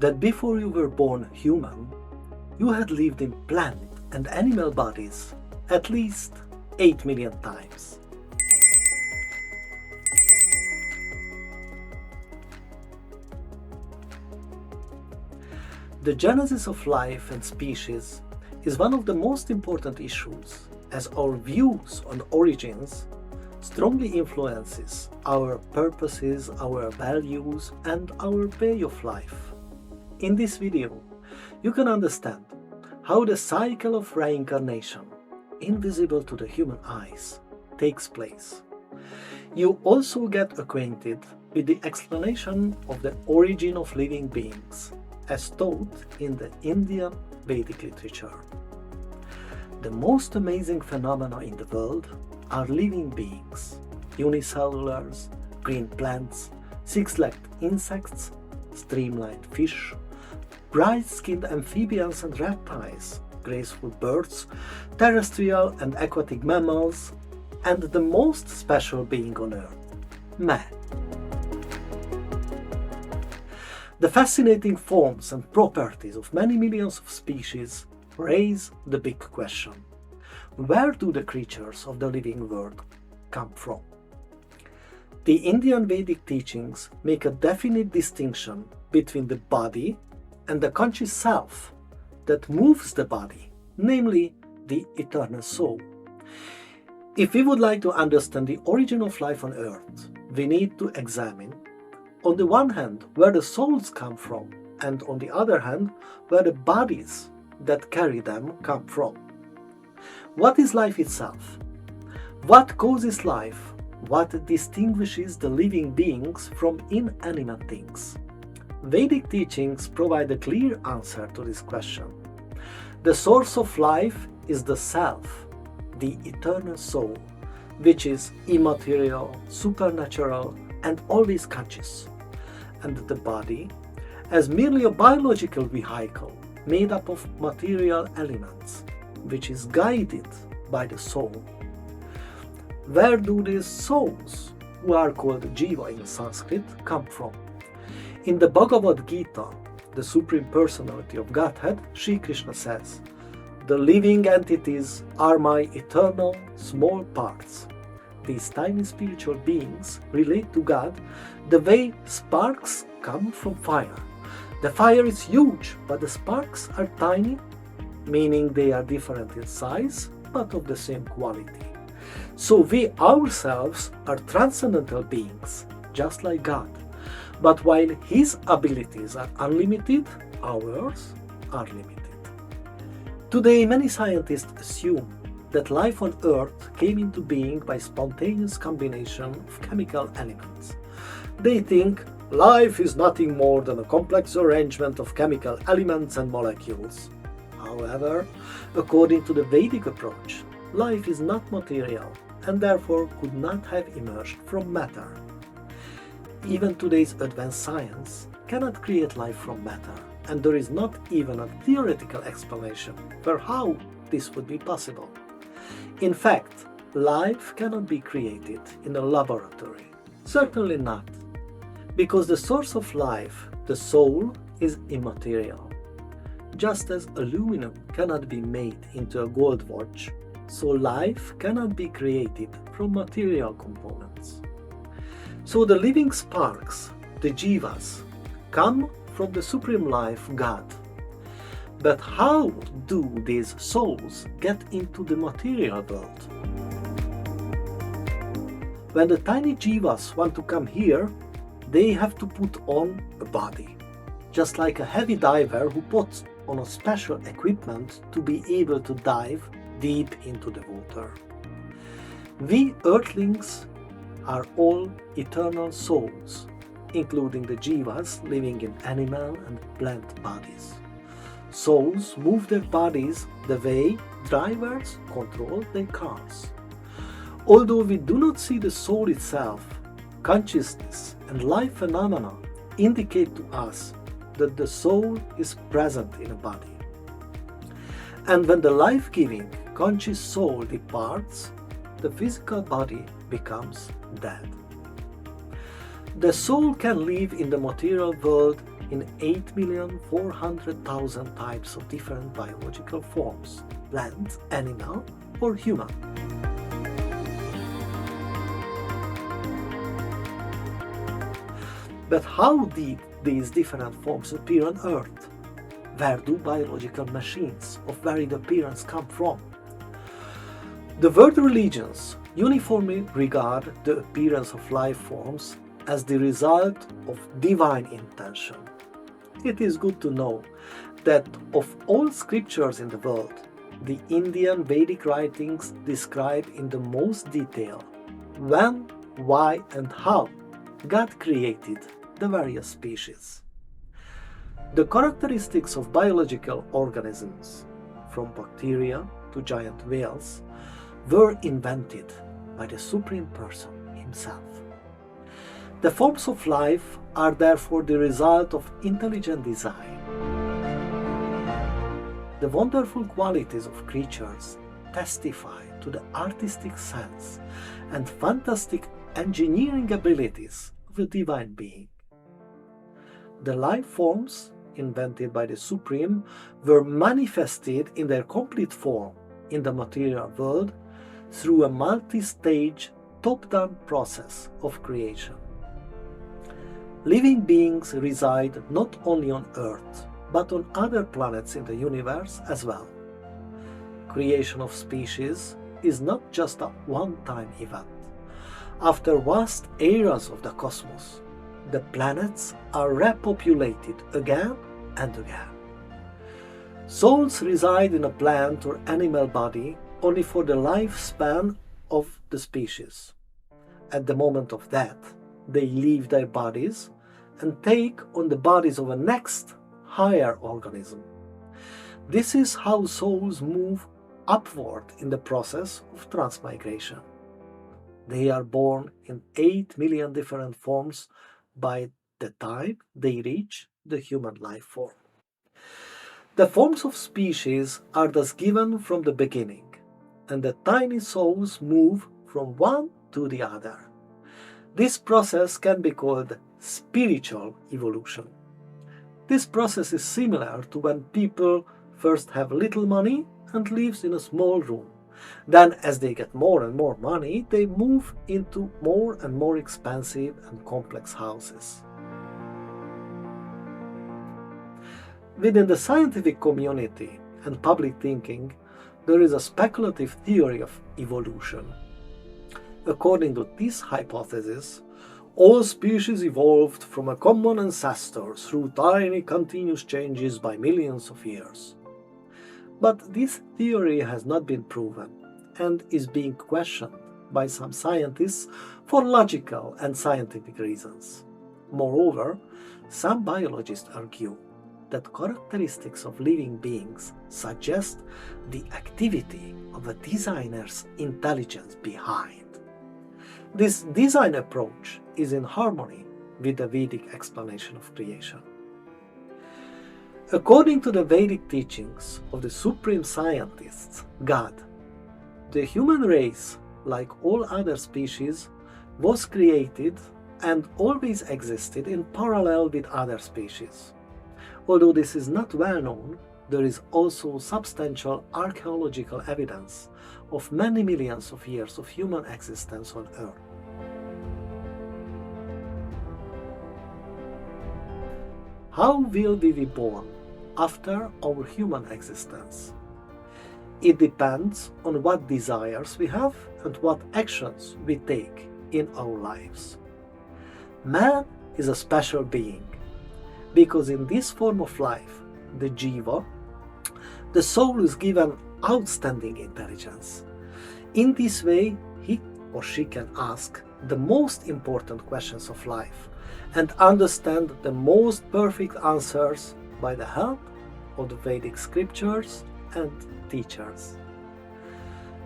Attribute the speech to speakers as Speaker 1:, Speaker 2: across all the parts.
Speaker 1: that before you were born human, you had lived in plant and animal bodies at least 8 million times. The genesis of life and species is one of the most important issues, as our views on origins strongly influences our purposes, our values, and our way of life. In this video, you can understand how the cycle of reincarnation, invisible to the human eyes, takes place. You also get acquainted with the explanation of the origin of living beings, as taught in the Indian Vedic literature. The most amazing phenomena in the world are living beings, unicellulars, green plants, six-legged insects, streamlined fish, bright-skinned amphibians and reptiles, graceful birds, terrestrial and aquatic mammals, and the most special being on earth, man. The fascinating forms and properties of many millions of species raise the big question: where do the creatures of the living world come from? The Indian Vedic teachings make a definite distinction between the body and the conscious self that moves the body, namely the eternal soul. If we would like to understand the origin of life on earth, we need to examine, on the one hand, where the souls come from, and on the other hand, where the bodies that carry them come from. What is life itself? What causes life? What distinguishes the living beings from inanimate things? Vedic teachings provide a clear answer to this question. The source of life is the self, the eternal soul, which is immaterial, supernatural, and always conscious, and the body as merely a biological vehicle made up of material elements, which is guided by the soul. Where do these souls, who are called Jiva in Sanskrit, come from? In the Bhagavad Gita, the Supreme Personality of Godhead, Sri Krishna says, "The living entities are my eternal small parts." These tiny spiritual beings relate to God the way sparks come from fire. The fire is huge, but the sparks are tiny, meaning they are different in size, but of the same quality. So we ourselves are transcendental beings, just like God. But while His abilities are unlimited, ours are limited. Today, many scientists assume that life on Earth came into being by spontaneous combination of chemical elements. They think life is nothing more than a complex arrangement of chemical elements and molecules. However, according to the Vedic approach, life is not material and therefore could not have emerged from matter. Even today's advanced science cannot create life from matter, and there is not even a theoretical explanation for how this would be possible. In fact, life cannot be created in a laboratory. Certainly not. Because the source of life, the soul, is immaterial. Just as aluminum cannot be made into a gold watch, so life cannot be created from material components. So the living sparks, the jivas, come from the supreme life, God. But how do these souls get into the material world? When the tiny jivas want to come here, they have to put on a body, just like a heavy diver who puts on a special equipment to be able to dive deep into the water. We earthlings are all eternal souls, including the jivas living in animal and plant bodies. Souls move their bodies the way drivers control their cars. Although we do not see the soul itself, consciousness and life phenomena indicate to us that the soul is present in a body. And when the life-giving, conscious soul departs, the physical body becomes dead. The soul can live in the material world in 8,400,000 types of different biological forms, plant, animal, or human. But how did these different forms appear on Earth? Where do biological machines of varied appearance come from? The world religions uniformly regard the appearance of life forms as the result of divine intention. It is good to know that of all scriptures in the world, the Indian Vedic writings describe in the most detail when, why, and how God created the various species. The characteristics of biological organisms, from bacteria to giant whales, were invented by the Supreme Person himself. The forms of life are therefore the result of intelligent design. The wonderful qualities of creatures testify to the artistic sense and fantastic engineering abilities of a divine being. The life forms invented by the Supreme were manifested in their complete form in the material world through a multi-stage top-down process of creation. Living beings reside not only on Earth, but on other planets in the universe as well. Creation of species is not just a one-time event. After vast eras of the cosmos, the planets are repopulated again and again. Souls reside in a plant or animal body only for the lifespan of the species. At the moment of death, they leave their bodies and take on the bodies of a next, higher organism. This is how souls move upward in the process of transmigration. They are born in 8 million different forms by the time they reach the human life form. The forms of species are thus given from the beginning, and the tiny souls move from one to the other. This process can be called spiritual evolution. This process is similar to when people first have little money and lives in a small room. Then, as they get more and more money, they move into more and more expensive and complex houses. Within the scientific community and public thinking, there is a speculative theory of evolution. According to this hypothesis, all species evolved from a common ancestor through tiny continuous changes by millions of years. But this theory has not been proven and is being questioned by some scientists for logical and scientific reasons. Moreover, some biologists argue that characteristics of living beings suggest the activity of a designer's intelligence behind. This design approach is in harmony with the Vedic explanation of creation. According to the Vedic teachings of the supreme scientists, God, the human race, like all other species, was created and always existed in parallel with other species. Although this is not well known, there is also substantial archaeological evidence of many millions of years of human existence on Earth. How will we be born after our human existence? It depends on what desires we have and what actions we take in our lives. Man is a special being, because in this form of life, the jiva, the soul is given outstanding intelligence. In this way, he or she can ask the most important questions of life and understand the most perfect answers by the help of the Vedic scriptures and teachers.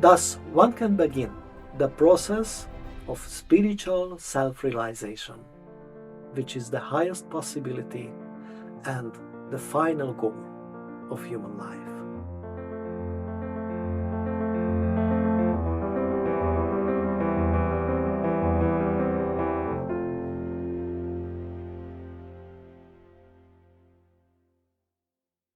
Speaker 1: Thus, one can begin the process of spiritual self-realization, which is the highest possibility and the final goal of human life.